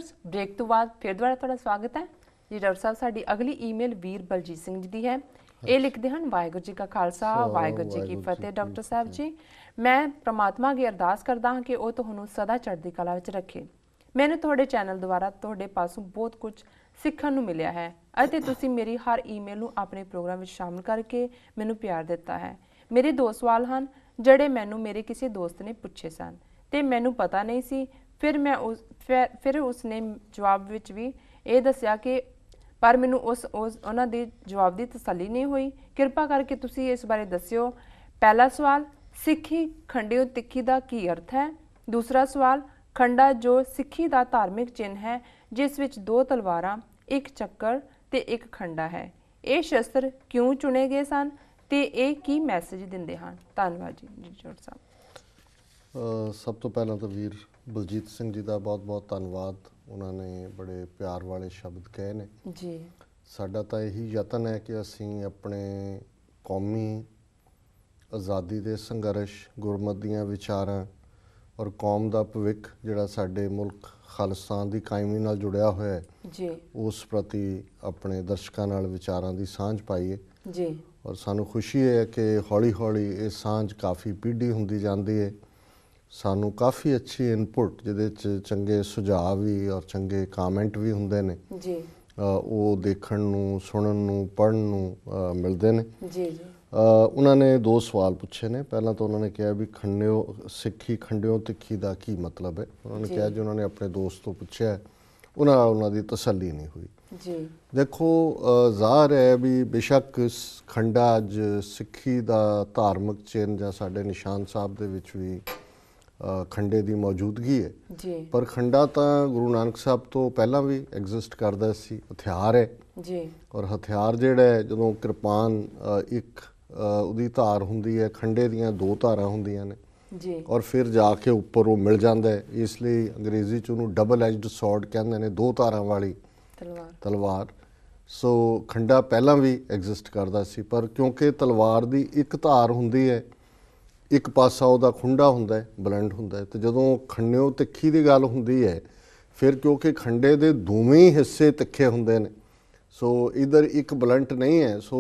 Viewers break ਤੋਂ ਬਾਅਦ ਫਿਰ ਦੁਬਾਰਾ ਤੁਹਾਡਾ ਸਵਾਗਤ ਹੈ ਜੀ। ਡਾਕਟਰ ਸਾਹਿਬ ਸਾਡੀ ਅਗਲੀ ਈਮੇਲ ਵੀਰ ਬਲਜੀਤ ਸਿੰਘ ਜੀ ਦੀ ਹੈ। ਇਹ ਲਿਖਦੇ ਹਨ, ਵਾਹਿਗੁਰੂ ਜੀ ਕਾ ਖਾਲਸਾ ਵਾਹਿਗੁਰੂ ਜੀ ਕੀ ਫਤਿਹ। ਡਾਕਟਰ ਸਾਹਿਬ ਜੀ, ਮੈਂ ਪ੍ਰਮਾਤਮਾ ਅੱਗੇ ਅਰਦਾਸ ਕਰਦਾ ਹਾਂ ਕਿ ਉਹ ਤੁਹਾਨੂੰ ਸਦਾ ਚੜ੍ਹਦੀ ਕਲਾ ਵਿੱਚ ਰੱਖੇ। ਮੈਨੂੰ ਤੁਹਾਡੇ ਚੈਨਲ ਦੁਆਰਾ ਤੁਹਾਡੇ ਪਾਸੋਂ ਬਹੁਤ ਕੁਝ ਸਿੱਖਣ ਨੂੰ ਮਿਲਿਆ ਹੈ ਅਤੇ ਤੁਸੀਂ ਮੇਰੀ ਹਰ ਈਮੇਲ ਨੂੰ ਆਪਣੇ ਪ੍ਰੋਗਰਾਮ ਵਿੱਚ ਸ਼ਾਮਲ ਕਰਕੇ ਮੈਨੂੰ ਪਿਆਰ ਦਿੱਤਾ ਹੈ। ਮੇਰੇ ਦੋ ਸਵਾਲ ਹਨ ਜਿਹੜੇ ਮੈਨੂੰ ਮੇਰੇ ਕਿਸੇ ਦੋਸਤ ਨੇ ਪੁੱਛੇ ਸਨ ਤੇ ਮੈਨੂੰ ਪਤਾ ਨਹੀਂ ਸੀ। ਫਿਰ ਉਸਨੇ ਜਵਾਬ ਵਿੱਚ ਵੀ ਇਹ ਦੱਸਿਆ ਕਿ ਪਰ ਮੈਨੂੰ ਉਹਨਾਂ ਦੇ ਜਵਾਬ ਦੀ ਤਸੱਲੀ ਨਹੀਂ ਹੋਈ। ਕਿਰਪਾ ਕਰਕੇ ਤੁਸੀਂ ਇਸ ਬਾਰੇ ਦੱਸਿਓ। ਪਹਿਲਾ ਸਵਾਲ, ਸਿੱਖੀ ਖੰਡਿਓ ਤਿੱਖੀ ਦਾ ਕੀ ਅਰਥ ਹੈ? ਦੂਸਰਾ ਸਵਾਲ, ਖੰਡਾ ਜੋ ਸਿੱਖੀ ਦਾ ਧਾਰਮਿਕ ਚਿੰਨ੍ਹ ਹੈ ਜਿਸ ਵਿੱਚ 2 ਤਲਵਾਰਾਂ, 1 ਚੱਕਰ ਤੇ 1 ਖੰਡਾ ਹੈ, ਇਹ ਸ਼ਸਤਰ ਕਿਉਂ ਚੁਣੇ ਗਏ ਸਨ ਤੇ ਇਹ ਕੀ ਮੈਸੇਜ ਦਿੰਦੇ ਹਨ? ਧੰਨਵਾਦ ਜੀ ਡਾਕਟਰ ਸਾਹਿਬ। ਸਭ ਤੋਂ ਪਹਿਲਾਂ ਤਾਂ ਵੀਰ ਬਲਜੀਤ ਸਿੰਘ ਜੀ ਦਾ ਬਹੁਤ-ਬਹੁਤ ਧੰਨਵਾਦ। ਉਹਨਾਂ ਨੇ ਬੜੇ ਪਿਆਰ ਵਾਲੇ ਸ਼ਬਦ ਕਹੇ ਨੇ ਜੀ। ਸਾਡਾ ਤਾਂ ਇਹੀ ਯਤਨ ਹੈ ਕਿ ਅਸੀਂ ਆਪਣੇ ਕੌਮੀ ਆਜ਼ਾਦੀ ਦੇ ਸੰਘਰਸ਼, ਗੁਰਮਤਿ ਦੀਆਂ ਵਿਚਾਰਾਂ ਔਰ ਕੌਮ ਦਾ ਭਵਿੱਖ ਜਿਹੜਾ ਸਾਡੇ ਮੁਲਕ ਖਾਲਿਸਤਾਨ ਦੀ ਕਾਇਮੀ ਨਾਲ ਜੁੜਿਆ ਹੋਇਆ ਹੈ ਜੀ, ਉਸ ਪ੍ਰਤੀ ਆਪਣੇ ਦਰਸ਼ਕਾਂ ਨਾਲ ਵਿਚਾਰਾਂ ਦੀ ਸਾਂਝ ਪਾਈਏ ਜੀ। ਔਰ ਸਾਨੂੰ ਖੁਸ਼ੀ ਹੈ ਕਿ ਹੌਲੀ-ਹੌਲੀ ਇਹ ਸਾਂਝ ਕਾਫੀ ਪੀढ़ी ਹੁੰਦੀ ਜਾਂਦੀ ਹੈ। ਸਾਨੂੰ ਕਾਫੀ ਅੱਛੀ ਇਨਪੁਟ ਜਿਹਦੇ 'ਚ ਚੰਗੇ ਸੁਝਾਅ ਵੀ ਔਰ ਚੰਗੇ ਕਾਮੈਂਟ ਵੀ ਹੁੰਦੇ ਨੇ ਜੀ, ਉਹ ਦੇਖਣ ਨੂੰ, ਸੁਣਨ ਨੂੰ, ਪੜ੍ਹਨ ਨੂੰ ਮਿਲਦੇ ਨੇ ਜੀ ਜੀ। ਉਹਨਾਂ ਨੇ 2 ਸਵਾਲ ਪੁੱਛੇ ਨੇ। ਪਹਿਲਾਂ ਤਾਂ ਉਹਨਾਂ ਨੇ ਕਿਹਾ ਵੀ ਸਿੱਖੀ ਖੰਡਿਓ ਤਿੱਖੀ ਦਾ ਕੀ ਮਤਲਬ ਹੈ। ਉਹਨਾਂ ਨੇ ਕਿਹਾ ਜੀ ਉਹਨਾਂ ਨੇ ਆਪਣੇ ਦੋਸਤ ਤੋਂ ਪੁੱਛਿਆ, ਉਹਨਾਂ ਦੀ ਤਸੱਲੀ ਨਹੀਂ ਹੋਈ ਜੀ। ਦੇਖੋ, ਜ਼ਾਹਰ ਹੈ ਵੀ ਬੇਸ਼ੱਕ ਖੰਡਾ ਅੱਜ ਸਿੱਖੀ ਦਾ ਧਾਰਮਿਕ ਚਿੰਨ੍ਹ ਜਾਂ ਸਾਡੇ ਨਿਸ਼ਾਨ ਸਾਹਿਬ ਦੇ ਵਿੱਚ ਵੀ ਖੰਡੇ ਦੀ ਮੌਜੂਦਗੀ ਹੈ ਜੀ, ਪਰ ਖੰਡਾ ਤਾਂ ਗੁਰੂ ਨਾਨਕ ਸਾਹਿਬ ਤੋਂ ਪਹਿਲਾਂ ਵੀ ਐਗਜ਼ਿਸਟ ਕਰਦਾ ਸੀ, ਹਥਿਆਰ ਹੈ ਜੀ। ਔਰ ਹਥਿਆਰ ਜਿਹੜਾ ਹੈ, ਜਦੋਂ ਕਿਰਪਾਨ ਇੱਕ ਉਹਦੀ ਧਾਰ ਹੁੰਦੀ ਹੈ, ਖੰਡੇ ਦੀਆਂ 2 ਧਾਰਾਂ ਹੁੰਦੀਆਂ ਨੇ ਜੀ, ਔਰ ਫਿਰ ਜਾ ਕੇ ਉੱਪਰ ਉਹ ਮਿਲ ਜਾਂਦਾ ਹੈ। ਇਸ ਲਈ ਅੰਗਰੇਜ਼ੀ 'ਚ ਉਹਨੂੰ ਡਬਲ ਐਜਡ ਸੌਰਡ ਕਹਿੰਦੇ ਨੇ, 2 ਧਾਰਾਂ ਵਾਲੀ ਤਲਵਾਰ। ਸੋ ਖੰਡਾ ਪਹਿਲਾਂ ਵੀ ਐਗਜ਼ਿਸਟ ਕਰਦਾ ਸੀ, ਪਰ ਕਿਉਂਕਿ ਤਲਵਾਰ ਦੀ ਇੱਕ ਧਾਰ ਹੁੰਦੀ ਹੈ, ਇੱਕ ਪਾਸਾ ਉਹਦਾ ਖੁੰਡਾ ਹੁੰਦਾ ਹੈ, ਬਲੰਡ ਹੁੰਦਾ ਹੈ, ਤੇ ਜਦੋਂ ਖੰਡਿਓ ਤਿੱਖੀ ਦੀ ਗੱਲ ਹੁੰਦੀ ਹੈ ਫਿਰ ਕਿਉਂਕਿ ਖੰਡੇ ਦੇ ਦੋਵੇਂ ਹੀ ਹਿੱਸੇ ਤਿੱਖੇ ਹੁੰਦੇ ਨੇ, ਸੋ ਇਧਰ ਇੱਕ ਬਲੰਟ ਨਹੀਂ ਹੈ। ਸੋ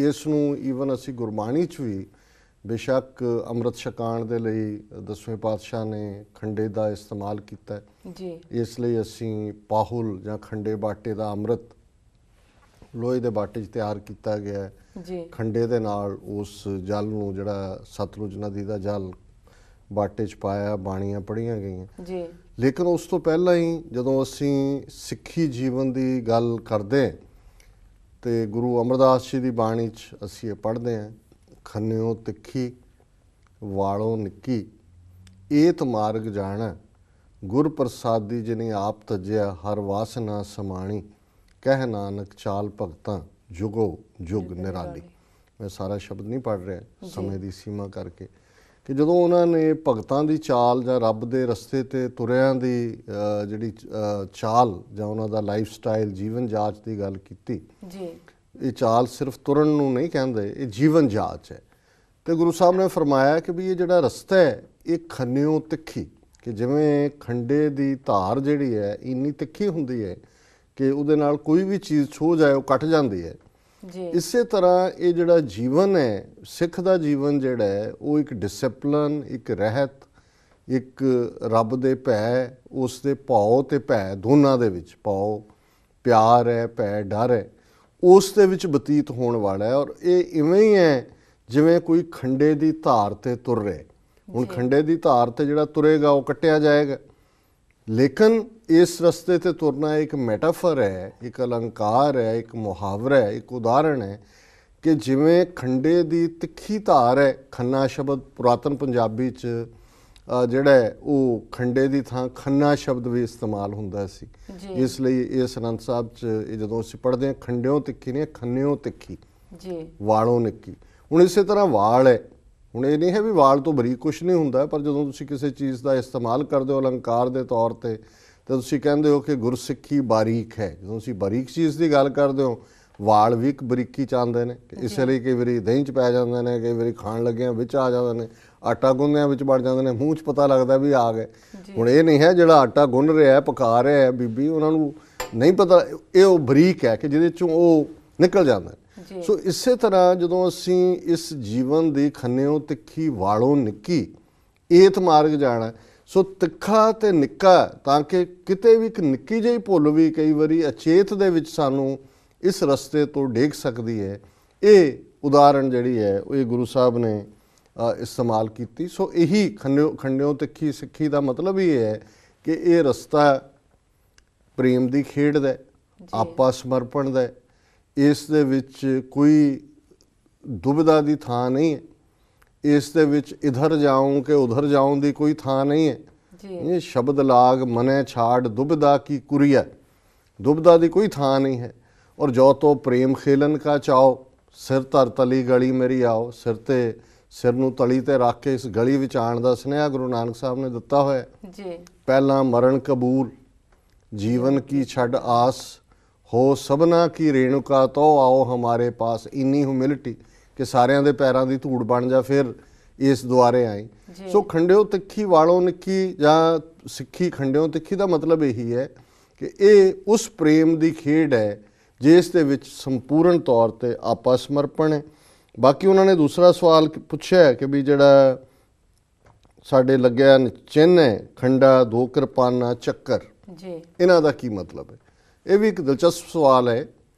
ਇਸ ਨੂੰ ਈਵਨ ਅਸੀਂ ਗੁਰਬਾਣੀ 'ਚ ਵੀ ਬੇਸ਼ੱਕ ਅੰਮ੍ਰਿਤ ਛਕਾਉਣ ਦੇ ਲਈ 10ਵੇਂ ਪਾਤਸ਼ਾਹ ਨੇ ਖੰਡੇ ਦਾ ਇਸਤੇਮਾਲ ਕੀਤਾ ਜੀ। ਇਸ ਲਈ ਅਸੀਂ ਪਾਹੁਲ ਜਾਂ ਖੰਡੇ ਬਾਟੇ ਦਾ ਅੰਮ੍ਰਿਤ ਲੋਹੇ ਦੇ ਬਾਟੇ 'ਚ ਤਿਆਰ ਕੀਤਾ ਗਿਆ ਜੀ। ਖੰਡੇ ਦੇ ਨਾਲ ਉਸ ਜਲ ਨੂੰ, ਜਿਹੜਾ ਸਤਲੁਜ ਨਦੀ ਦਾ ਜਲ, ਬਾਟੇ 'ਚ ਪਾਇਆ, ਬਾਣੀਆਂ ਪੜ੍ਹੀਆਂ ਗਈਆਂ ਜੀ। ਲੇਕਿਨ ਉਸ ਤੋਂ ਪਹਿਲਾਂ ਹੀ ਜਦੋਂ ਅਸੀਂ ਸਿੱਖੀ ਜੀਵਨ ਦੀ ਗੱਲ ਕਰਦੇ ਤੇ ਗੁਰੂ ਅਮਰਦਾਸ ਜੀ ਦੀ ਬਾਣੀ 'ਚ ਅਸੀਂ ਇਹ ਪੜ੍ਹਦੇ ਹਾਂ, ਖੰਨਿਓ ਤਿੱਖੀ ਵਾਲੋਂ ਨਿੱਕੀ, ਏਤ ਮਾਰਗ ਜਾਣਾ, ਗੁਰ ਪ੍ਰਸਾਦੀ ਜਿਨੀ ਆਪ ਤਜਿਆ, ਹਰ ਵਾਸਨਾ ਸਮਾਣੀ, ਕਹਿ ਨਾਨਕ ਚਾਲ ਭਗਤਾਂ ਜੁਗੋ ਜੁਗ ਨਿਰਾਲੀ। ਮੈਂ ਸਾਰਾ ਸ਼ਬਦ ਨਹੀਂ ਪੜ੍ਹ ਰਿਹਾ ਸਮੇਂ ਦੀ ਸੀਮਾ ਕਰਕੇ, ਕਿ ਜਦੋਂ ਉਹਨਾਂ ਨੇ ਭਗਤਾਂ ਦੀ ਚਾਲ ਜਾਂ ਰੱਬ ਦੇ ਰਸਤੇ 'ਤੇ ਤੁਰਿਆਂ ਦੀ ਜਿਹੜੀ ਚਾਲ ਜਾਂ ਉਹਨਾਂ ਦਾ ਲਾਈਫ ਸਟਾਈਲ, ਜੀਵਨ ਜਾਚ ਦੀ ਗੱਲ ਕੀਤੀ ਜੀ। ਇਹ ਚਾਲ ਸਿਰਫ ਤੁਰਨ ਨੂੰ ਨਹੀਂ ਕਹਿੰਦੇ, ਇਹ ਜੀਵਨ ਜਾਚ ਹੈ। ਤੇ ਗੁਰੂ ਸਾਹਿਬ ਨੇ ਫਰਮਾਇਆ ਕਿ ਵੀ ਇਹ ਜਿਹੜਾ ਰਸਤਾ ਹੈ ਇਹ ਖੰਨਿਓ ਤਿੱਖੀ, ਕਿ ਜਿਵੇਂ ਖੰਡੇ ਦੀ ਧਾਰ ਜਿਹੜੀ ਹੈ ਇੰਨੀ ਤਿੱਖੀ ਹੁੰਦੀ ਹੈ ਕਿ ਉਹਦੇ ਨਾਲ ਕੋਈ ਵੀ ਚੀਜ਼ ਛੂਹ ਜਾਏ ਉਹ ਕੱਟ ਜਾਂਦੀ ਹੈ ਜੀ। ਇਸੇ ਤਰ੍ਹਾਂ ਇਹ ਜਿਹੜਾ ਜੀਵਨ ਹੈ, ਸਿੱਖ ਦਾ ਜੀਵਨ ਜਿਹੜਾ ਹੈ, ਉਹ ਇੱਕ ਡਿਸਪਲਿਨ, ਇੱਕ ਰਹਿਤ, ਇੱਕ ਰੱਬ ਦੇ ਭੈ, ਉਸ ਦੇ ਭਉ ਤੇ ਭੈ ਦੋਨਾਂ ਦੇ ਵਿੱਚ, ਭਉ ਪਿਆਰ ਹੈ, ਭੈ ਡਰ ਹੈ, ਉਸ ਦੇ ਵਿੱਚ ਬਤੀਤ ਹੋਣ ਵਾਲਾ ਹੈ। ਔਰ ਇਹ ਇਵੇਂ ਹੀ ਹੈ ਜਿਵੇਂ ਕੋਈ ਖੰਡੇ ਦੀ ਧਾਰ ਤੇ ਤੁਰ ਰਿਹਾ। ਹੁਣ ਖੰਡੇ ਦੀ ਧਾਰ ਤੇ ਜਿਹੜਾ ਤੁਰੇਗਾ ਉਹ ਕੱਟਿਆ ਜਾਏਗਾ, ਲੇਕਿਨ ਇਸ ਰਸਤੇ ਤੇ ਤੁਰਨਾ ਇੱਕ ਮੈਟਾਫਰ ਹੈ, ਇੱਕ ਅਲੰਕਾਰ ਹੈ, ਇੱਕ ਮੁਹਾਵਰਾ ਹੈ, ਇੱਕ ਉਦਾਹਰਣ ਹੈ ਕਿ ਜਿਵੇਂ ਖੰਡੇ ਦੀ ਤਿੱਖੀ ਧਾਰ ਹੈ। ਖੰਨਾ ਸ਼ਬਦ ਪੁਰਾਤਨ ਪੰਜਾਬੀ 'ਚ ਜਿਹੜਾ ਹੈ ਉਹ ਖੰਡੇ ਦੀ ਥਾਂ ਖੰਨਾ ਸ਼ਬਦ ਵੀ ਇਸਤੇਮਾਲ ਹੁੰਦਾ ਸੀ। ਇਸ ਲਈ ਇਸ ਅਨੰਦ ਸਾਹਿਬ 'ਚ ਇਹ ਜਦੋਂ ਅਸੀਂ ਪੜ੍ਹਦੇ ਹਾਂ, ਖੰਡਿਓ ਤਿੱਖੀ ਨਹੀਂ, ਖੰਨਿਓ ਤਿੱਖੀ ਜੀ, ਵਾਲੋਂ ਨਿੱਕੀ। ਹੁਣ ਇਸੇ ਤਰ੍ਹਾਂ ਵਾਲ ਹੈ। ਹੁਣ ਇਹ ਨਹੀਂ ਹੈ ਵੀ ਵਾਲ ਤੋਂ ਬਰੀਕ ਕੁਛ ਨਹੀਂ ਹੁੰਦਾ, ਪਰ ਜਦੋਂ ਤੁਸੀਂ ਕਿਸੇ ਚੀਜ਼ ਦਾ ਇਸਤੇਮਾਲ ਕਰਦੇ ਹੋ ਅਲੰਕਾਰ ਦੇ ਤੌਰ 'ਤੇ, ਤਾਂ ਤੁਸੀਂ ਕਹਿੰਦੇ ਹੋ ਕਿ ਗੁਰਸਿੱਖੀ ਬਾਰੀਕ ਹੈ। ਜਦੋਂ ਤੁਸੀਂ ਬਾਰੀਕ ਚੀਜ਼ ਦੀ ਗੱਲ ਕਰਦੇ ਹੋ, ਵਾਲ ਵੀ ਇੱਕ ਬਰੀਕੀ 'ਚ ਆਉਂਦੇ ਨੇ, ਇਸੇ ਲਈ ਕਈ ਵਾਰੀ ਦਹੀਂ 'ਚ ਪੈ ਜਾਂਦੇ ਨੇ, ਕਈ ਵਾਰੀ ਖਾਣ ਲੱਗਿਆਂ ਵਿੱਚ ਆ ਜਾਂਦੇ ਨੇ। ਆਟਾ ਗੁੰਨਿਆਂ ਵਿੱਚ ਵੜ ਜਾਂਦੇ ਨੇ, ਮੂੰਹ 'ਚ ਪਤਾ ਲੱਗਦਾ ਵੀ ਆ ਗਏ। ਹੁਣ ਇਹ ਨਹੀਂ ਹੈ ਜਿਹੜਾ ਆਟਾ ਗੁੰਨ ਰਿਹਾ ਪਕਾ ਰਿਹਾ ਬੀਬੀ, ਉਹਨਾਂ ਨੂੰ ਨਹੀਂ ਪਤਾ ਇਹ ਉਹ ਬਰੀਕ ਹੈ ਕਿ ਜਿਹਦੇ 'ਚੋਂ ਉਹ ਨਿਕਲ ਜਾਂਦਾ। ਸੋ ਇਸੇ ਤਰ੍ਹਾਂ ਜਦੋਂ ਅਸੀਂ ਇਸ ਜੀਵਨ ਦੀ ਖੰਨਿਓ ਤਿੱਖੀ ਵਾਲੋਂ ਨਿੱਕੀ ਏਤ ਮਾਰਗ ਜਾਣਾ, ਸੋ ਤਿੱਖਾ ਤੇ ਨਿੱਕਾ, ਤਾਂ ਕਿ ਕਿਤੇ ਵੀ ਇੱਕ ਨਿੱਕੀ ਜਿਹੀ ਭੁੱਲ ਵੀ ਕਈ ਵਾਰੀ ਅਚੇਤ ਦੇ ਵਿੱਚ ਸਾਨੂੰ ਇਸ ਰਸਤੇ ਤੋਂ ਡੇਗ ਸਕਦੀ ਹੈ। ਇਹ ਉਦਾਹਰਣ ਜਿਹੜੀ ਹੈ ਉਹ ਇਹ ਗੁਰੂ ਸਾਹਿਬ ਨੇ ਇਸਤੇਮਾਲ ਕੀਤੀ। ਸੋ ਇਹੀ ਖੰਡਿਓ ਤਿੱਖੀ ਸਿੱਖੀ ਦਾ ਮਤਲਬ ਹੀ ਹੈ ਕਿ ਇਹ ਰਸਤਾ ਪ੍ਰੇਮ ਦੀ ਖੇਡ ਦਾ, ਆਪਾ ਸਮਰਪਣ ਦਾ, ਇਸ ਦੇ ਵਿੱਚ ਕੋਈ ਦੁਬਿਧਾ ਦੀ ਥਾਂ ਨਹੀਂ ਹੈ, ਇਸ ਦੇ ਵਿੱਚ ਇਧਰ ਜਾऊं ਕਿ ਉਧਰ ਜਾऊं ਦੀ ਕੋਈ ਥਾਂ ਨਹੀਂ ਹੈ। ਇਹ ਸ਼ਬਦ ਲਾਗ ਮਨੇ ਛਾੜ ਦੁਬਿਧਾ ਕੀ ਕੁਰੀਆ, ਦੁਬਿਧਾ ਦੀ ਕੋਈ ਥਾਂ ਨਹੀਂ ਹੈ। ਔਰ ਜੋ ਤੋ ਪ੍ਰੇਮ ਖੇਲਨ ਕਾ ਚਾਓ, ਸਿਰ ਧਰ ਤਲੀ ਗਲੀ ਮੇਰੀ ਆਓ, ਸਿਰ ਤੇ ਸਿਰ ਨੂੰ ਤਲੀ ਤੇ ਰੱਖ ਕੇ ਇਸ ਗਲੀ ਵਿੱਚ ਆਉਣ ਦਾ ਸੁਨੇਹਾ ਗੁਰੂ ਨਾਨਕ ਸਾਹਿਬ ਨੇ ਦਿੱਤਾ ਹੋਇਆ ਜੀ। ਪਹਿਲਾਂ ਮਰਨ ਕਬੂਲ, ਜੀਵਨ ਕੀ ਛੱਡ ਆਸ, ਹੋ ਸਭਨਾ ਕੀ ਰੇਣੁਕਾ ਤੋ ਆਓ ਹਮਾਰੇ ਪਾਸ। ਇੰਨੀ ਹਿਊਮਿਲਿਟੀ ਕਿ ਸਾਰਿਆਂ ਦੇ ਪੈਰਾਂ ਦੀ ਧੂੜ ਬਣ ਜਾ, ਫਿਰ ਇਸ ਦੁਆਰੇ ਆਈ। ਸੋ ਖੰਡਿਓ ਤਿੱਖੀ ਵਾਲੋਂ ਨਿੱਕੀ ਜਾਂ ਸਿੱਖੀ ਖੰਡਿਓ ਤਿੱਖੀ ਦਾ ਮਤਲਬ ਇਹੀ ਹੈ ਕਿ ਇਹ ਉਸ ਪ੍ਰੇਮ ਦੀ ਖੇਡ ਹੈ ਜਿਸ ਦੇ ਵਿੱਚ ਸੰਪੂਰਨ ਤੌਰ ਤੇ ਆਪਾ ਸਮਰਪਣ ਹੈ। ਬਾਕੀ ਉਹਨਾਂ ਨੇ ਦੂਸਰਾ ਸਵਾਲ ਪੁੱਛਿਆ ਕਿ ਵੀ ਜਿਹੜਾ ਸਾਡੇ ਲੱਗਿਆ ਚਿੰਨ੍ਹ ਹੈ ਖੰਡਾ, ਦੋ ਕਿਰਪਾਨਾਂ, ਚੱਕਰ, ਇਹਨਾਂ ਦਾ ਕੀ ਮਤਲਬ ਹੈ? ਇਹ ਵੀ ਇੱਕ ਦਿਲਚਸਪ ਸਵਾਲ ਹੈ।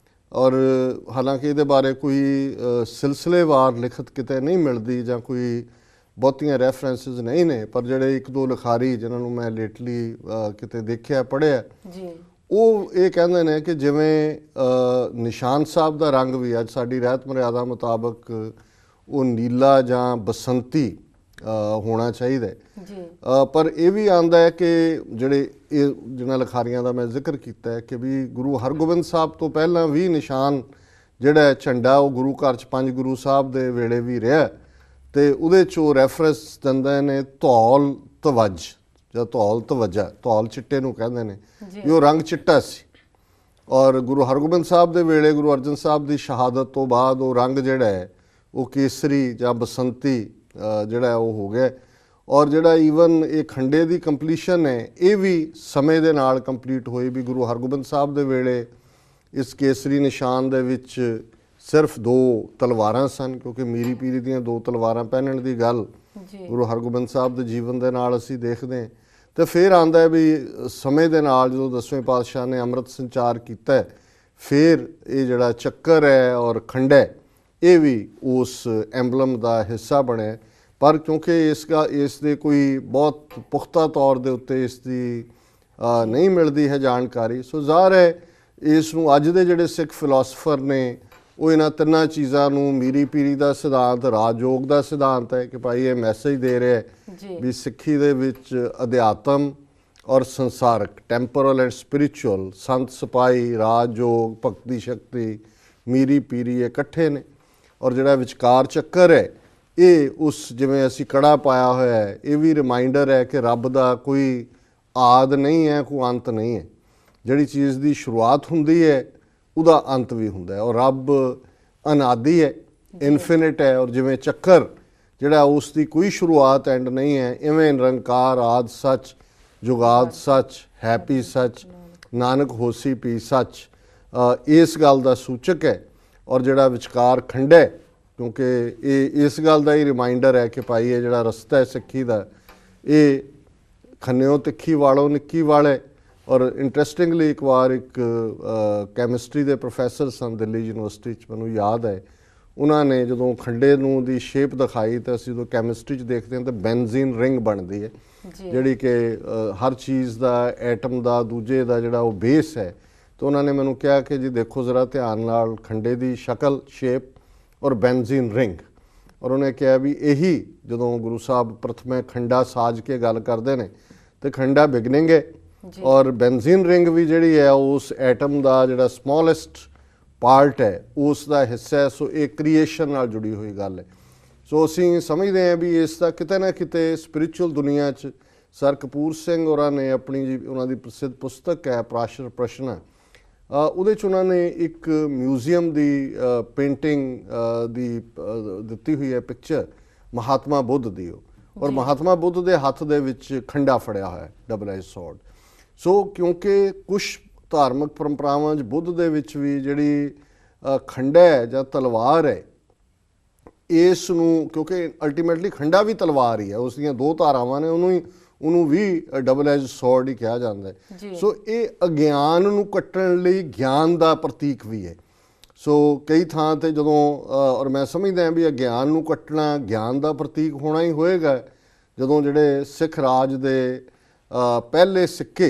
ਔਰ ਹਾਲਾਂਕਿ ਇਹਦੇ ਬਾਰੇ ਕੋਈ ਸਿਲਸਿਲੇਵਾਰ ਲਿਖਤ ਕਿਤੇ ਨਹੀਂ ਮਿਲਦੀ ਜਾਂ ਕੋਈ ਬਹੁਤੀਆਂ ਰੈਫਰੈਂਸਿਸ ਨਹੀਂ ਨੇ, ਪਰ ਜਿਹੜੇ ਇੱਕ ਦੋ ਲਿਖਾਰੀ ਜਿਨ੍ਹਾਂ ਨੂੰ ਮੈਂ ਲੇਟਲੀ ਕਿਤੇ ਦੇਖਿਆ ਪੜ੍ਹਿਆ, ਉਹ ਇਹ ਕਹਿੰਦੇ ਨੇ ਕਿ ਜਿਵੇਂ ਨਿਸ਼ਾਨ ਸਾਹਿਬ ਦਾ ਰੰਗ ਵੀ ਅੱਜ ਸਾਡੀ ਰਹਿਤ ਮਰਿਆਦਾ ਮੁਤਾਬਕ ਉਹ ਨੀਲਾ ਜਾਂ ਬਸੰਤੀ ਹੋਣਾ ਚਾਹੀਦਾ ਹੈ। ਪਰ ਇਹ ਵੀ ਆਉਂਦਾ ਹੈ ਕਿ ਜਿਹੜੇ ਇਹ ਜਿਹਨਾਂ ਲਿਖਾਰੀਆਂ ਦਾ ਮੈਂ ਜ਼ਿਕਰ ਕੀਤਾ ਹੈ ਕਿ ਵੀ ਗੁਰੂ ਹਰਗੋਬਿੰਦ ਸਾਹਿਬ ਤੋਂ ਪਹਿਲਾਂ ਵੀ ਨਿਸ਼ਾਨ ਜਿਹੜਾ ਝੰਡਾ ਉਹ ਗੁਰੂ ਘਰ 'ਚ ਪੰਜ ਗੁਰੂ ਸਾਹਿਬ ਦੇ ਵੇਲੇ ਵੀ ਰਿਹਾ, ਅਤੇ ਉਹਦੇ 'ਚ ਉਹ ਰੈਫਰੈਂਸ ਦਿੰਦੇ ਨੇ ਧੌਲ ਤਵੱਜ ਜਾਂ ਧੌਲ ਤਵੱਜਾ, ਧੌਲ ਚਿੱਟੇ ਨੂੰ ਕਹਿੰਦੇ ਨੇ ਵੀ ਉਹ ਰੰਗ ਚਿੱਟਾ ਸੀ। ਔਰ ਗੁਰੂ ਹਰਗੋਬਿੰਦ ਸਾਹਿਬ ਦੇ ਵੇਲੇ ਗੁਰੂ ਅਰਜਨ ਸਾਹਿਬ ਦੀ ਸ਼ਹਾਦਤ ਤੋਂ ਬਾਅਦ ਉਹ ਰੰਗ ਜਿਹੜਾ ਹੈ ਉਹ ਕੇਸਰੀ ਜਾਂ ਬਸੰਤੀ ਜਿਹੜਾ ਉਹ ਹੋ ਗਿਆ। ਔਰ ਜਿਹੜਾ ਈਵਨ ਇਹ ਖੰਡੇ ਦੀ ਕੰਪਲੀਸ਼ਨ ਹੈ ਇਹ ਵੀ ਸਮੇਂ ਦੇ ਨਾਲ ਕੰਪਲੀਟ ਹੋਈ ਵੀ ਗੁਰੂ ਹਰਗੋਬਿੰਦ ਸਾਹਿਬ ਦੇ ਵੇਲੇ ਇਸ ਕੇਸਰੀ ਨਿਸ਼ਾਨ ਦੇ ਵਿੱਚ ਸਿਰਫ ਦੋ ਤਲਵਾਰਾਂ ਸਨ, ਕਿਉਂਕਿ ਮੀਰੀ ਪੀਰੀ ਦੀਆਂ ਦੋ ਤਲਵਾਰਾਂ ਪਹਿਨਣ ਦੀ ਗੱਲ ਗੁਰੂ ਹਰਗੋਬਿੰਦ ਸਾਹਿਬ ਦੇ ਜੀਵਨ ਦੇ ਨਾਲ ਅਸੀਂ ਦੇਖਦੇ ਹਾਂ। ਅਤੇ ਫਿਰ ਆਉਂਦਾ ਹੈ ਵੀ ਸਮੇਂ ਦੇ ਨਾਲ ਜਦੋਂ 10ਵੇਂ ਪਾਤਸ਼ਾਹ ਨੇ ਅੰਮ੍ਰਿਤ ਸੰਚਾਰ ਕੀਤਾ, ਫਿਰ ਇਹ ਜਿਹੜਾ ਚੱਕਰ ਹੈ ਔਰ ਖੰਡਾ ਇਹ ਵੀ ਉਸ ਐਂਬਲਮ ਦਾ ਹਿੱਸਾ ਬਣਿਆ। ਪਰ ਕਿਉਂਕਿ ਇਸ ਦੇ ਕੋਈ ਬਹੁਤ ਪੁਖਤਾ ਤੌਰ ਦੇ ਉੱਤੇ ਇਸ ਦੀ ਨਹੀਂ ਮਿਲਦੀ ਹੈ ਜਾਣਕਾਰੀ, ਸੋ ਜ਼ਾਹਰ ਹੈ ਇਸ ਨੂੰ ਅੱਜ ਦੇ ਜਿਹੜੇ ਸਿੱਖ ਫਿਲਾਸਫਰ ਨੇ ਉਹ ਇਹਨਾਂ ਤਿੰਨਾਂ ਚੀਜ਼ਾਂ ਨੂੰ ਮੀਰੀ ਪੀਰੀ ਦਾ ਸਿਧਾਂਤ, ਰਾਜਯੋਗ ਦਾ ਸਿਧਾਂਤ ਹੈ ਕਿ ਭਾਈ ਇਹ ਮੈਸੇਜ ਦੇ ਰਿਹਾ ਵੀ ਸਿੱਖੀ ਦੇ ਵਿੱਚ ਅਧਿਆਤਮ ਔਰ ਸੰਸਾਰਕ, ਟੈਂਪੋਰਲ ਐਂਡ ਸਪਿਰਿਚੁਅਲ, ਸੰਤ ਸਿਪਾਹੀ, ਰਾਜਯੋਗ, ਭਗਤੀ ਸ਼ਕਤੀ, ਮੀਰੀ ਪੀਰੀ ਇਕੱਠੇ ਨੇ। ਔਰ ਜਿਹੜਾ ਵਿਚਕਾਰ ਚੱਕਰ ਹੈ ਇਹ ਉਸ ਜਿਵੇਂ ਅਸੀਂ ਕੜਾ ਪਾਇਆ ਹੋਇਆ ਹੈ, ਇਹ ਵੀ ਰਿਮਾਈਂਡਰ ਹੈ ਕਿ ਰੱਬ ਦਾ ਕੋਈ ਆਦ ਨਹੀਂ ਹੈ, ਕੋਈ ਅੰਤ ਨਹੀਂ ਹੈ। ਜਿਹੜੀ ਚੀਜ਼ ਦੀ ਸ਼ੁਰੂਆਤ ਹੁੰਦੀ ਹੈ ਉਹਦਾ ਅੰਤ ਵੀ ਹੁੰਦਾ ਹੈ, ਔਰ ਰੱਬ ਅਨਾਦਿ ਹੈ, ਇਨਫਿਨਿਟ ਹੈ। ਔਰ ਜਿਵੇਂ ਚੱਕਰ ਜਿਹੜਾ ਉਸ ਦੀ ਕੋਈ ਸ਼ੁਰੂਆਤ ਐਂਡ ਨਹੀਂ ਹੈ, ਇਵੇਂ ਨਿਰੰਕਾਰ ਆਦ ਸੱਚ, ਜੁਗਾਦ ਸੱਚ, ਹੈਪੀ ਸੱਚ, ਨਾਨਕ ਹੋਸੀ ਪੀ ਸੱਚ, ਇਸ ਗੱਲ ਦਾ ਸੂਚਕ ਹੈ। ਔਰ ਜਿਹੜਾ ਵਿਚਕਾਰ ਖੰਡਾ ਹੈ, ਕਿਉਂਕਿ ਇਹ ਇਸ ਗੱਲ ਦਾ ਹੀ ਰਿਮਾਈਂਡਰ ਹੈ ਕਿ ਭਾਈ ਇਹ ਜਿਹੜਾ ਰਸਤਾ ਹੈ ਸਿੱਖੀ ਦਾ ਇਹ ਖੰਨਿਓ ਤਿੱਖੀ ਵਾਲੋਂ ਨਿੱਕੀ ਵਾਲੇ। ਔਰ ਇੰਟਰਸਟਿੰਗਲੀ ਇੱਕ ਵਾਰ ਇੱਕ ਕੈਮਿਸਟਰੀ ਦੇ ਪ੍ਰੋਫੈਸਰ ਸਨ ਦਿੱਲੀ ਯੂਨੀਵਰਸਿਟੀ 'ਚ, ਮੈਨੂੰ ਯਾਦ ਹੈ ਉਹਨਾਂ ਨੇ ਜਦੋਂ ਖੰਡੇ ਨੂੰ ਦੀ ਸ਼ੇਪ ਦਿਖਾਈ ਤਾਂ ਅਸੀਂ ਜਦੋਂ ਕੈਮਿਸਟਰੀ 'ਚ ਦੇਖਦੇ ਹਾਂ ਤਾਂ ਬੈਂਜ਼ੀਨ ਰਿੰਗ ਬਣਦੀ ਹੈ ਜਿਹੜੀ ਕਿ ਹਰ ਚੀਜ਼ ਦਾ, ਐਟਮ ਦਾ, ਦੂਜੇ ਦਾ ਜਿਹੜਾ ਉਹ ਬੇਸ ਹੈ। ਤਾਂ ਉਹਨਾਂ ਨੇ ਮੈਨੂੰ ਕਿਹਾ ਕਿ ਜੀ ਦੇਖੋ ਜ਼ਰਾ ਧਿਆਨ ਨਾਲ ਖੰਡੇ ਦੀ ਸ਼ਕਲ, ਸ਼ੇਪ ਔਰ ਬੈਂਜ਼ੀਨ ਰਿੰਗ। ਔਰ ਉਹਨੇ ਕਿਹਾ ਵੀ ਇਹੀ ਜਦੋਂ ਗੁਰੂ ਸਾਹਿਬ ਪ੍ਰਥਮੇ ਖੰਡਾ ਸਾਜ ਕੇ ਗੱਲ ਕਰਦੇ ਨੇ ਤੇ ਖੰਡਾ ਬਿਗਨਿੰਗ ਹੈ ਔਰ ਬੈਂਜ਼ੀਨ ਰਿੰਗ ਵੀ ਜਿਹੜੀ ਹੈ ਉਸ ਐਟਮ ਦਾ ਜਿਹੜਾ ਸਮੋਲੈਸਟ ਪਾਰਟ ਹੈ ਉਸ ਦਾ ਹਿੱਸਾ ਹੈ। ਸੋ ਇਹ ਕ੍ਰੀਏਸ਼ਨ ਨਾਲ ਜੁੜੀ ਹੋਈ ਗੱਲ ਹੈ। ਸੋ ਅਸੀਂ ਸਮਝਦੇ ਹਾਂ ਵੀ ਇਸ ਦਾ ਕਿਤੇ ਨਾ ਕਿਤੇ ਸਪਿਰਿਚੁਅਲ ਦੁਨੀਆ 'ਚ ਸਰ ਕਪੂਰ ਸਿੰਘ ਹੋਰਾਂ ਨੇ ਆਪਣੀ ਜੀ ਉਹਨਾਂ ਦੀ ਪ੍ਰਸਿੱਧ ਪੁਸਤਕ ਹੈ ਪ੍ਰਾਸ਼ਰ ਪ੍ਰਸ਼ਨ, ਉਹਦੇ 'ਚ ਉਹਨਾਂ ਨੇ ਇੱਕ ਮਿਊਜ਼ੀਅਮ ਦੀ ਪੇਂਟਿੰਗ ਦੀ ਦਿੱਤੀ ਹੋਈ ਹੈ ਪਿਕਚਰ ਮਹਾਤਮਾ ਬੁੱਧ ਦੀ। ਔਰ ਮਹਾਤਮਾ ਬੁੱਧ ਦੇ ਹੱਥ ਦੇ ਵਿੱਚ ਖੰਡਾ ਫੜਿਆ ਹੋਇਆ ਡਬਲ ਐਜ ਸੌਰਡ। ਸੋ ਕਿਉਂਕਿ ਕੁਝ ਧਾਰਮਿਕ ਪਰੰਪਰਾਵਾਂ 'ਚ ਬੁੱਧ ਦੇ ਵਿੱਚ ਵੀ ਜਿਹੜੀ ਖੰਡਾ ਹੈ ਜਾਂ ਤਲਵਾਰ ਹੈ, ਇਸ ਨੂੰ ਕਿਉਂਕਿ ਅਲਟੀਮੇਟਲੀ ਖੰਡਾ ਵੀ ਤਲਵਾਰ ਹੀ ਹੈ, ਉਸ ਦੀਆਂ ਦੋ ਧਾਰਾਵਾਂ ਨੇ, ਉਹਨੂੰ ਵੀ ਡਬਲ ਐਜ ਸੌਰਡ ਹੀ ਕਿਹਾ ਜਾਂਦਾ ਹੈ। ਸੋ ਇਹ ਅਗਿਆਨ ਨੂੰ ਕੱਟਣ ਲਈ ਗਿਆਨ ਦਾ ਪ੍ਰਤੀਕ ਵੀ ਹੈ। ਸੋ ਕਈ ਥਾਂ ਤੇ ਜਦੋਂ ਔਰ ਮੈਂ ਸਮਝਦਾ ਵੀ ਅਗਿਆਨ ਨੂੰ ਕੱਟਣਾ ਗਿਆਨ ਦਾ ਪ੍ਰਤੀਕ ਹੋਣਾ ਹੀ ਹੋਏਗਾ ਜਦੋਂ ਜਿਹੜੇ ਸਿੱਖ ਰਾਜ ਦੇ ਪਹਿਲੇ ਸਿੱਕੇ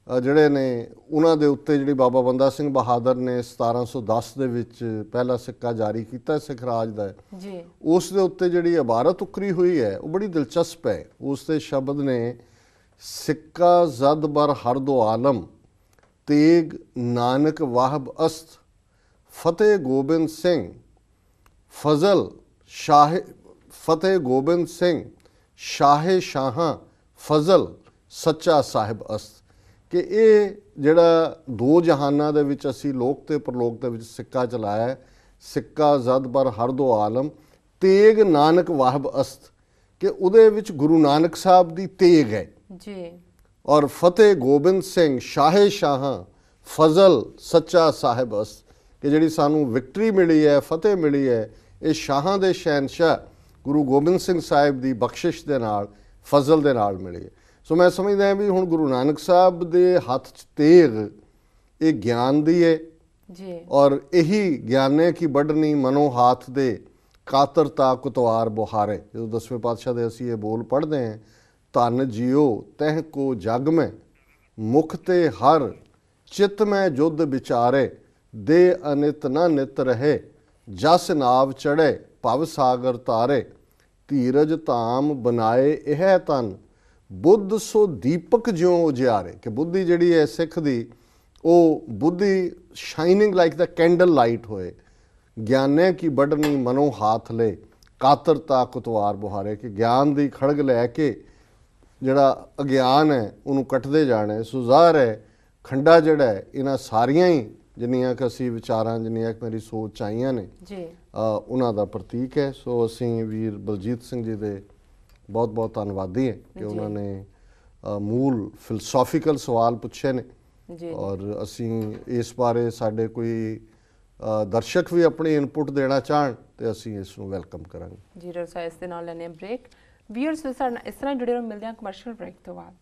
ਜਿਹੜੇ ਨੇ ਉਹਨਾਂ ਦੇ ਉੱਤੇ ਜਿਹੜੀ ਬਾਬਾ ਬੰਦਾ ਸਿੰਘ ਬਹਾਦਰ ਨੇ 1710 ਦੇ ਵਿੱਚ ਪਹਿਲਾ ਸਿੱਕਾ ਜਾਰੀ ਕੀਤਾ ਸਿੱਖ ਰਾਜ ਦਾ ਜੀ, ਉਸ ਦੇ ਉੱਤੇ ਜਿਹੜੀ ਇਬਾਰਤ ਉਕਰੀ ਹੋਈ ਹੈ ਉਹ ਬੜੀ ਦਿਲਚਸਪ ਹੈ। ਉਸ ਦੇ ਸ਼ਬਦ ਨੇ, ਸਿੱਕਾ ਜ਼ਦ ਬਰ ਹਰ ਦੋ ਆਲਮ, ਤੇਗ ਨਾਨਕ ਵਾਹਬ ਅਸਤ, ਫਤਿਹ ਗੋਬਿੰਦ ਸਿੰਘ ਫਜ਼ਲ ਸ਼ਾਹ, ਫਤਿਹ ਗੋਬਿੰਦ ਸਿੰਘ ਸ਼ਾਹੇ ਸ਼ਾਹਾਂ ਫਜ਼ਲ ਸੱਚਾ ਸਾਹਿਬ ਅਸਤ। ਕਿ ਇਹ ਜਿਹੜਾ ਦੋ ਜਹਾਨਾਂ ਦੇ ਵਿੱਚ ਅਸੀਂ ਲੋਕ ਤੇ ਪਰਲੋਕ ਦੇ ਵਿੱਚ ਸਿੱਕਾ ਚਲਾਇਆ ਹੈ, ਸਿੱਕਾ ਜ਼ਦ ਬਰ ਹਰ ਦੋ ਆਲਮ, ਤੇਗ ਨਾਨਕ ਵਾਹਬ ਅਸਤ, ਕਿ ਉਹਦੇ ਵਿੱਚ ਗੁਰੂ ਨਾਨਕ ਸਾਹਿਬ ਦੀ ਤੇਗ ਹੈ ਜੀ, ਔਰ ਫਤਿਹ ਗੋਬਿੰਦ ਸਿੰਘ ਸ਼ਾਹੇ ਸ਼ਾਹਾਂ ਫਜ਼ਲ ਸੱਚਾ ਸਾਹਿਬ ਅਸਤ, ਕਿ ਜਿਹੜੀ ਸਾਨੂੰ ਵਿਕਟਰੀ ਮਿਲੀ ਹੈ, ਫਤਿਹ ਮਿਲੀ ਹੈ, ਇਹ ਸ਼ਾਹਾਂ ਦੇ ਸ਼ਹਿਨਸ਼ਾਹ ਗੁਰੂ ਗੋਬਿੰਦ ਸਿੰਘ ਸਾਹਿਬ ਦੀ ਬਖਸ਼ਿਸ਼ ਦੇ ਨਾਲ, ਫਜ਼ਲ ਦੇ ਨਾਲ ਮਿਲੀ ਹੈ। ਸੋ ਮੈਂ ਸਮਝਦਾ ਵੀ ਹੁਣ ਗੁਰੂ ਨਾਨਕ ਸਾਹਿਬ ਦੇ ਹੱਥ 'ਚ ਤੇਗ ਇਹ ਗਿਆਨ ਦੀ ਹੈ ਜੀ, ਔਰ ਇਹੀ ਗਿਆਨੇ ਕੀ ਵੱਢਣੀ ਮਨੋ ਹਾਥ ਦੇ, ਕਾਤਰਤਾ ਕੁਤਵਾਰ ਬੁਹਾਰੇ। ਜਦੋਂ 10ਵੇਂ ਪਾਤਸ਼ਾਹ ਦੇ ਅਸੀਂ ਇਹ ਬੋਲ ਪੜ੍ਹਦੇ ਹਾਂ, ਧਨ ਜਿਉ ਤਹਿ ਕੋ ਜਗ ਮੈਂ, ਮੁਖ ਤੇ ਹਰ ਚਿਤ ਮੈਂ ਜੁਧ ਵਿਚਾਰੇ, ਦੇ ਅਨਿਤ ਨ ਨਿਤ ਰਹੇ, ਜਸ ਨਾਵ ਚੜ੍ਹੇ ਭਵ ਸਾਗਰ ਤਾਰੇ, ਧੀਰਜ ਧਾਮ ਬਣਾਏ ਇਹ ਤਨ, ਬੁੱਧ ਸੋ ਦੀਪਕ ਜਿਉਂ ਉਜਿਆਰੇ। ਕਿ ਬੁੱਧੀ ਜਿਹੜੀ ਹੈ ਸਿੱਖ ਦੀ, ਉਹ ਬੁੱਧੀ ਸ਼ਾਈਨਿੰਗ ਲਾਈਕ ਦਾ ਕੈਂਡਲ ਲਾਈਟ ਹੋਏ, ਗਿਆਨੇ ਕੀ ਵੱਢਣੀ ਮਨੋਂ ਹਾਥ ਲੈ, ਕਾਤਰਤਾ ਕੁਤਵਾਰ ਬੁਹਾਰੇ। ਕਿ ਗਿਆਨ ਦੀ ਖੜਗ ਲੈ ਕੇ ਜਿਹੜਾ ਅਗਿਆਨ ਹੈ ਉਹਨੂੰ ਕੱਟਦੇ ਜਾਣਾ। ਸੋ ਜ਼ਾਹਰ ਹੈ ਖੰਡਾ ਜਿਹੜਾ ਹੈ ਇਹਨਾਂ ਸਾਰੀਆਂ ਹੀ ਜਿੰਨੀਆਂ ਕਿ ਅਸੀਂ ਵਿਚਾਰਾਂ, ਜਿੰਨੀਆਂ ਕਿ ਮੇਰੀ ਸੋਚ ਆਈਆਂ ਨੇ ਜੀ, ਉਹਨਾਂ ਦਾ ਪ੍ਰਤੀਕ ਹੈ। ਸੋ ਅਸੀਂ ਵੀਰ ਬਲਜੀਤ ਸਿੰਘ ਜੀ ਦੇ ਬਹੁਤ ਬਹੁਤ ਧੰਨਵਾਦੀ ਹੈ ਕਿ ਉਹਨਾਂ ਨੇ ਮੂਲ ਫਿਲਸੂਫੀਕਲ ਸਵਾਲ ਪੁੱਛੇ ਨੇ, ਔਰ ਅਸੀਂ ਇਸ ਬਾਰੇ ਸਾਡੇ ਕੋਈ ਦਰਸ਼ਕ ਵੀ ਆਪਣੀ ਇਨਪੁਟ ਦੇਣਾ ਚਾਹਣ ਤੇ ਅਸੀਂ ਇਸ ਨੂੰ ਵੈਲਕਮ ਕਰਾਂਗੇ ਜੀ। ਡਾਕਟਰ ਸਾਹਿਬ ਇਸ ਦੇ ਨਾਲ ਲੈਣੇ ਬ੍ਰੇਕ। ਵੀਅਰਸ ਇਸ ਤਰ੍ਹਾਂ ਜੁੜੇ ਰਹੋ, ਮਿਲਦੇ ਹਾਂ ਕਮਰਸ਼ੀਅਲ ਬ੍ਰੇਕ ਤੋਂ ਬਾਅਦ।